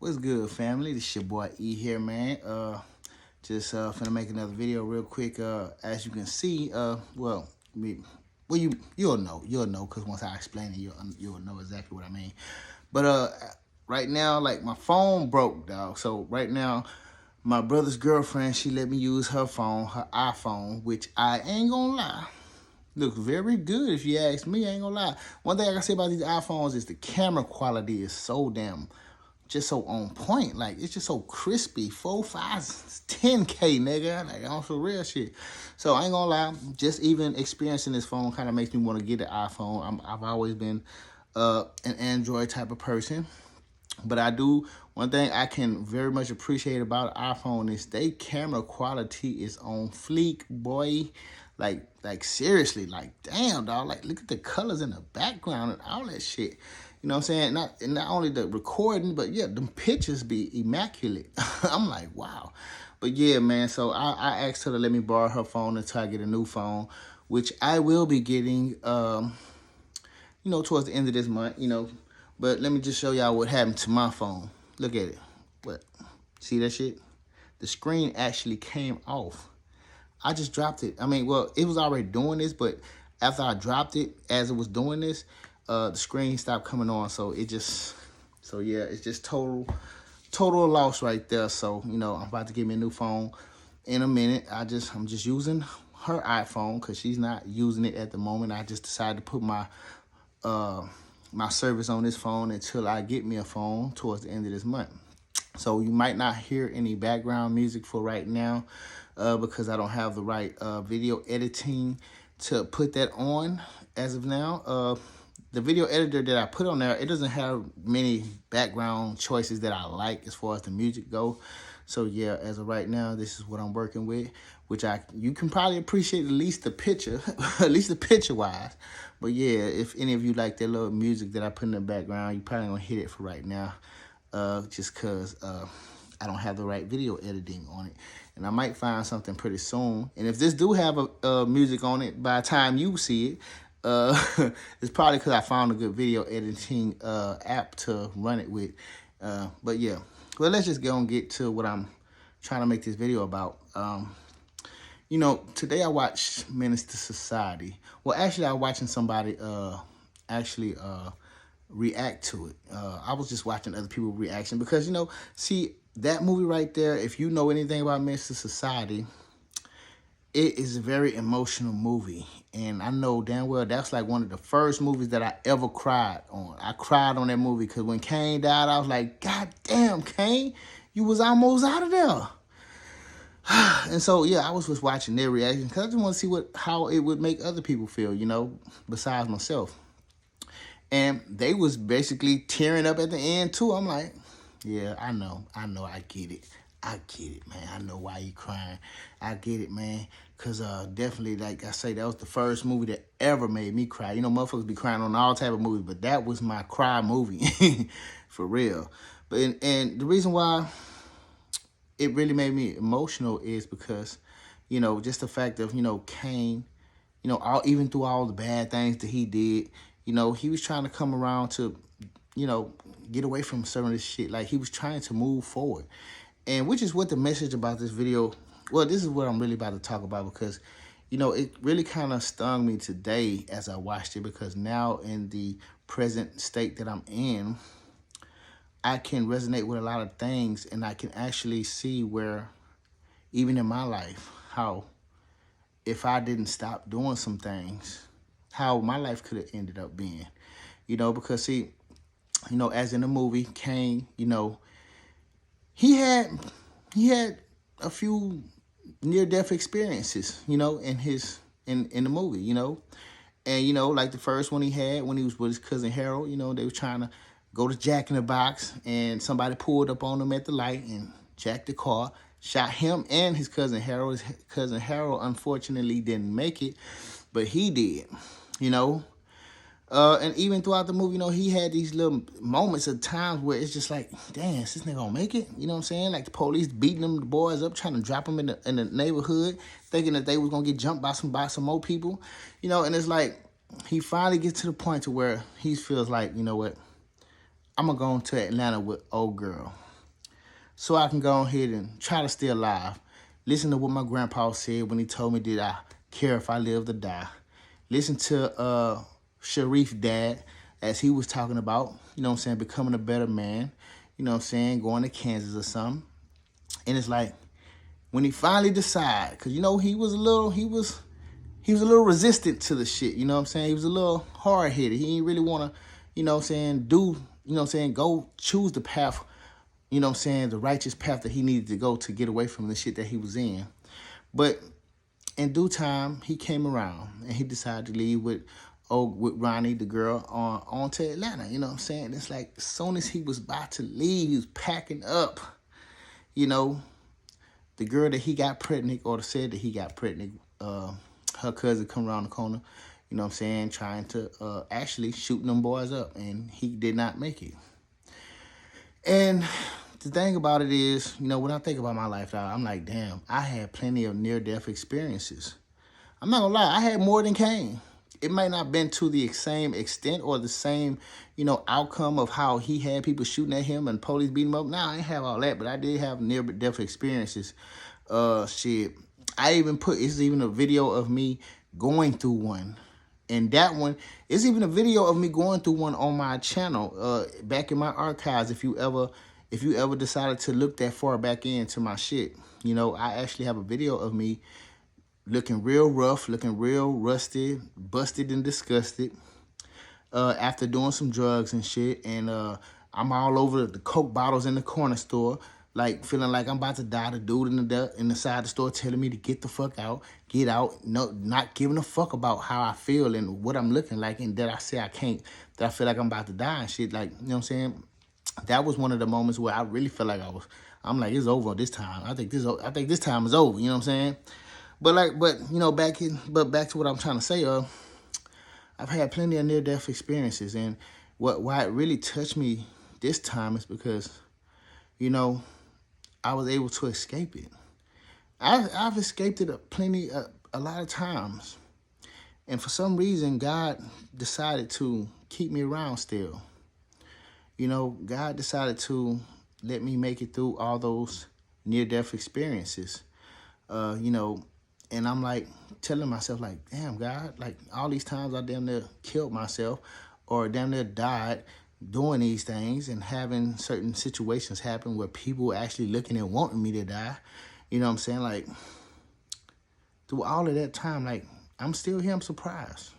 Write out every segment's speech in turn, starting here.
What's good, family? This your boy E here, man. Just finna make another video real quick. As you can see, you'll know, cause once I explain it, you'll know exactly what I mean. But right now, like my phone broke, dog. So right now, my brother's girlfriend, she let me use her phone, her iPhone, which I ain't gonna lie, looks very good if you ask me. I ain't gonna lie. One thing I can say about these iPhones is the camera quality is so damn just so on point. Like, it's just so crispy. 4, 5, 10K, nigga. Like, on some real shit. So, I ain't gonna lie. Just even experiencing this phone kind of makes me want to get an iPhone. I've always been an Android type of person. But one thing I can very much appreciate about an iPhone is they camera quality is on fleek, boy. Like seriously, like damn, dog. Like, look at the colors in the background and all that shit. You know what I'm saying? Not only the recording, but yeah, them pictures be immaculate. I'm like, wow. But yeah, man, so I asked her to let me borrow her phone until I get a new phone, which I will be getting, towards the end of this month, But let me just show y'all what happened to my phone. Look at it. What? See that shit? The screen actually came off. I just dropped it. I mean, well, it was already doing this, but after I dropped it, as it was doing this, the screen stopped coming on. So it's just total loss right there. So, I'm about to get me a new phone in a minute. I'm just using her iPhone because she's not using it at the moment. I just decided to put my service on this phone until I get me a phone towards the end of this month. So you might not hear any background music for right now because I don't have the right video editing to put that on as of now. The video editor that I put on there, it doesn't have many background choices that I like as far as the music go. So yeah, as of right now, this is what I'm working with, which you can probably appreciate at least the picture, at least the picture wise. But yeah, if any of you like that little music that I put in the background, you probably gonna hit it for right now, just cause I don't have the right video editing on it. And I might find something pretty soon. And if this do have a music on it by the time you see it, it's probably because I found a good video editing app to run it with. But yeah, well, let's just go and get to what I'm trying to make this video about. Today I watched Menace to Society. Well, actually, I was watching somebody react to it. I was just watching other people's reaction because, see, that movie right there, if you know anything about Menace to Society, it is a very emotional movie. And I know damn well that's like one of the first movies that I ever cried on. I cried on that movie because when Kane died, I was like, God damn, Kane, you was almost out of there. And so, yeah, I was just watching their reaction because I just want to see how it would make other people feel, besides myself. And they was basically tearing up at the end, too. I'm like, yeah, I know, I get it. I get it, man. I know why you crying. I get it, man. Because definitely, like I say, that was the first movie that ever made me cry. Motherfuckers be crying on all type of movies, but that was my cry movie, for real. And the reason why it really made me emotional is because, just the fact of, Kane, even through all the bad things that he did, he was trying to come around to, get away from some of this shit. Like, he was trying to move forward. And which is what the message about this video, well, this is what I'm really about to talk about because, it really kind of stung me today as I watched it because now in the present state that I'm in, I can resonate with a lot of things and I can actually see where, even in my life, how if I didn't stop doing some things, how my life could have ended up being, because see, as in the movie, Kane, he had a few near-death experiences, in the movie, and like the first one he had when he was with his cousin Harold, they were trying to go to Jack in the Box, and somebody pulled up on him at the light and jacked the car, shot him and his cousin Harold. His cousin Harold unfortunately didn't make it, but he did, and even throughout the movie, he had these little moments of times where it's just like, damn, is this nigga gonna make it? You know what I'm saying? Like the police beating them, the boys up, trying to drop them in the neighborhood, thinking that they was gonna get jumped by some more people, and it's like, he finally gets to the point to where he feels like, you know what, I'm gonna go into Atlanta with old girl. so I can go ahead and try to stay alive. Listen to what my grandpa said when he told me, did I care if I lived or die? Listen to Sharif's dad as he was talking about, you know what I'm saying, becoming a better man, you know what I'm saying, going to Kansas or something. And it's like, when he finally decided, because, you know, he was a little resistant to the shit, you know what I'm saying? He was a little hard-headed. He didn't really want to, you know what I'm saying, go choose the path, you know what I'm saying, the righteous path that he needed to go to get away from the shit that he was in. But in due time, he came around and he decided to leave with Ronnie, the girl, on to Atlanta, you know what I'm saying? It's like, as soon as he was about to leave, he was packing up, you know, the girl that he got pregnant, or said that he got pregnant, her cousin come around the corner, you know what I'm saying, trying to actually shoot them boys up, and he did not make it. And the thing about it is, you know, when I think about my life, I'm like, damn, I had plenty of near-death experiences. I'm not gonna lie, I had more than Kane. It might not have been to the same extent or the same, you know, outcome of how he had people shooting at him and police beating him up. Nah, I didn't have all that, but I did have near-death experiences. Shit. It's even a video of me going through one. And that one, it's even a video of me going through one on my channel, back in my archives, if you ever decided to look that far back into my shit. You know, I actually have a video of me looking real rough, looking real rusty, busted and disgusted, after doing some drugs and shit. And I'm all over the Coke bottles in the corner store, like feeling like I'm about to die. The dude in the side of the store telling me to get the fuck out, get out, no, not giving a fuck about how I feel and what I'm looking like, and that I say I can't, that I feel like I'm about to die and shit. Like, you know what I'm saying? That was one of the moments where I really felt like I'm like, it's over this time. I think this time is over. You know what I'm saying? But you know, back to what I'm trying to say. I've had plenty of near-death experiences, and why it really touched me this time is because, you know, I was able to escape it. I've escaped it a lot of times, and for some reason, God decided to keep me around still. You know, God decided to let me make it through all those near-death experiences. You know, and I'm like telling myself, like, damn, God, like all these times I damn near killed myself or damn near died doing these things and having certain situations happen where people actually looking and wanting me to die. You know what I'm saying? Like, through all of that time, like, I'm still here. I'm surprised.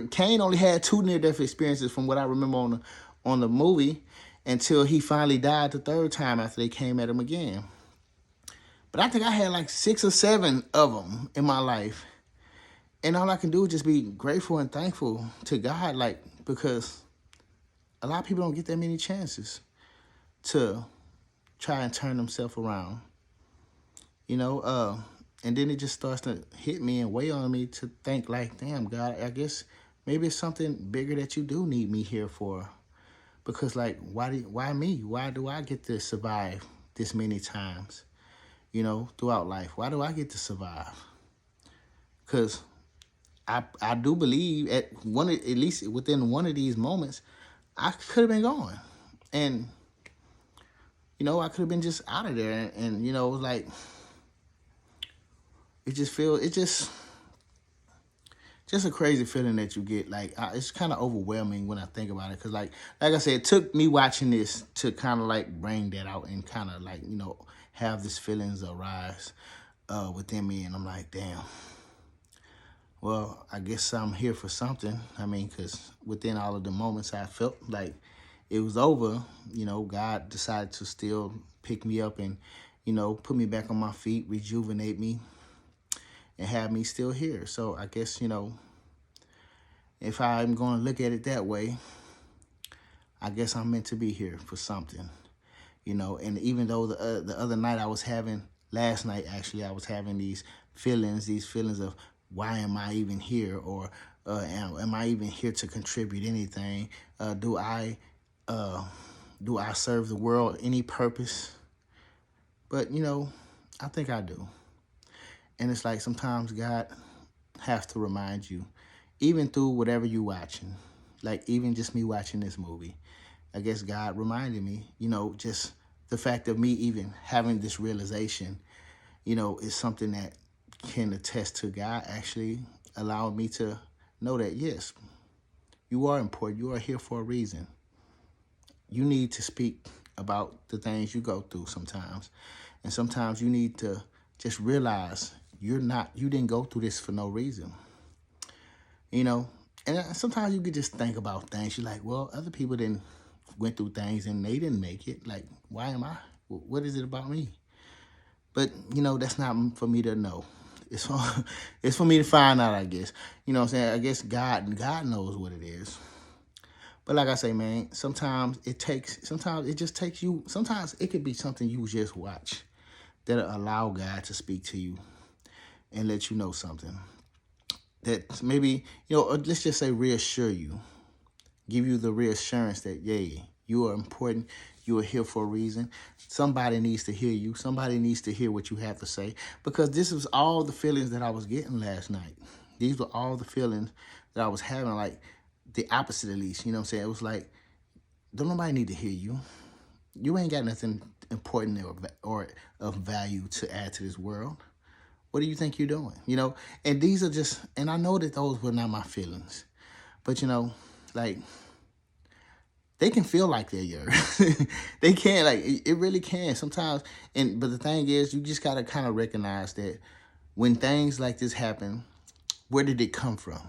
Kane only had 2 near-death experiences from what I remember on the movie, until he finally died the 3rd time after they came at him again. But I think I had like 6 or 7 of them in my life. And all I can do is just be grateful and thankful to God, like, because a lot of people don't get that many chances to try and turn themselves around. You know, and then it just starts to hit me and weigh on me to think like, damn, God, I guess maybe it's something bigger that you do need me here for. Because, like, why me? Why do I get to survive this many times, you know, throughout life? Why do I get to survive? Because I do believe at least within one of these moments, I could have been gone. And, you know, I could have been just out of there. And you know, it was like, just a crazy feeling that you get. Like, it's kind of overwhelming when I think about it. Because, like I said, it took me watching this to kind of, like, bring that out and kind of, like, you know, have these feelings arise within me. And I'm like, damn. Well, I guess I'm here for something. I mean, because within all of the moments I felt like it was over, you know, God decided to still pick me up and, you know, put me back on my feet, rejuvenate me, and have me still here. So I guess, you know, if I'm going to look at it that way, I guess I'm meant to be here for something, you know. And even though the other night last night actually, I was having these feelings of, why am I even here? Or am I even here to contribute anything? Do I serve the world any purpose? But, you know, I think I do. And it's like sometimes God has to remind you, even through whatever you're watching, like even just me watching this movie, I guess God reminded me, you know, just the fact of me even having this realization, is something that can attest to God actually allowing me to know that, yes, you are important. You are here for a reason. You need to speak about the things you go through sometimes. And sometimes you need to just realize you didn't go through this for no reason. And sometimes you could just think about things. You're like, well, other people didn't went through things and they didn't make it. Like, why am I? What is it about me? But, that's not for me to know. It's for me to find out, I guess. You know what I'm saying? I guess God knows what it is. But like I say, man, sometimes it just takes you, sometimes it could be something you just watch that'll allow God to speak to you and let you know something. That maybe, or let's just say reassure you. Give you the reassurance that, yeah, you are important. You are here for a reason. Somebody needs to hear you. Somebody needs to hear what you have to say. Because this was all the feelings that I was getting last night. These were all the feelings that I was having, like the opposite at least. You know what I'm saying? It was like, don't nobody need to hear you. You ain't got nothing important or of value to add to this world. What do you think you're doing? And these are just, and I know that those were not my feelings. But, like, they can feel like they're yours. They can, like, it really can sometimes. But the thing is, you just got to kind of recognize that when things like this happen, where did it come from?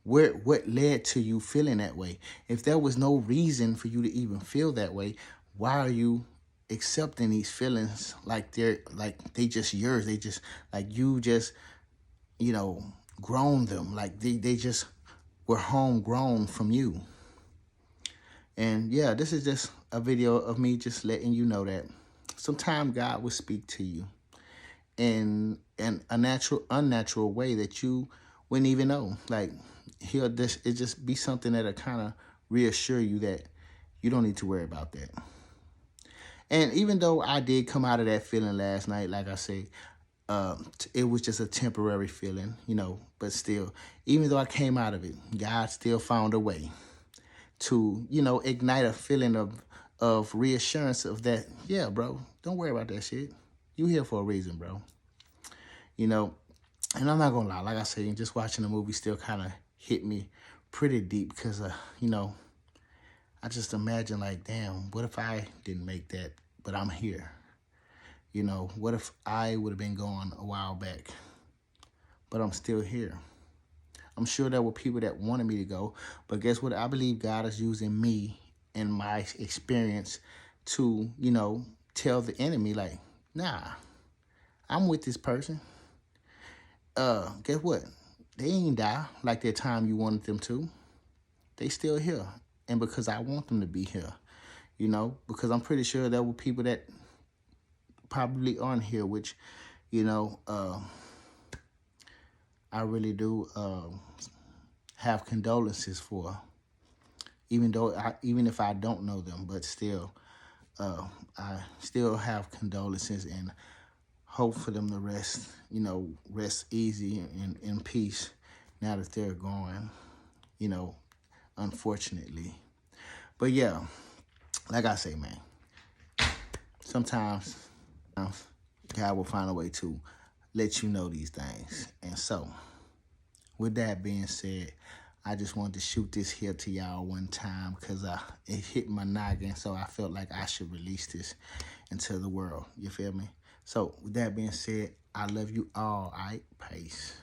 What led to you feeling that way? If there was no reason for you to even feel that way, why are you accepting these feelings like they just yours? They just, like, you just, grown them. Like they just were homegrown from you. And yeah, this is just a video of me just letting you know that sometimes God will speak to you in a unnatural way that you wouldn't even know. Like, it just be something that'll kind of reassure you that you don't need to worry about that. And even though I did come out of that feeling last night, like I said, it was just a temporary feeling, but still, even though I came out of it, God still found a way to, ignite a feeling of reassurance of that, yeah, bro, don't worry about that shit. You here for a reason, bro. And I'm not gonna lie, like I said, just watching the movie still kind of hit me pretty deep because, I just imagine, like, damn, what if I didn't make that, but I'm here? What if I would have been gone a while back, but I'm still here? I'm sure there were people that wanted me to go, but guess what? I believe God is using me and my experience to, tell the enemy, like, nah, I'm with this person. Guess what? They ain't die like that time you wanted them to. They still here. And because I want them to be here, because I'm pretty sure there were people that probably aren't here, which, I really do have condolences for, even if I don't know them, but still, I still have condolences and hope for them to rest easy and in peace now that they're gone, unfortunately. But yeah, like I say, man, sometimes God will find a way to let you know these things. And so, with that being said, I just wanted to shoot this here to y'all one time because it hit my noggin, so I felt like I should release this into the world. You feel me? So, with that being said, I love you all. All right? Peace.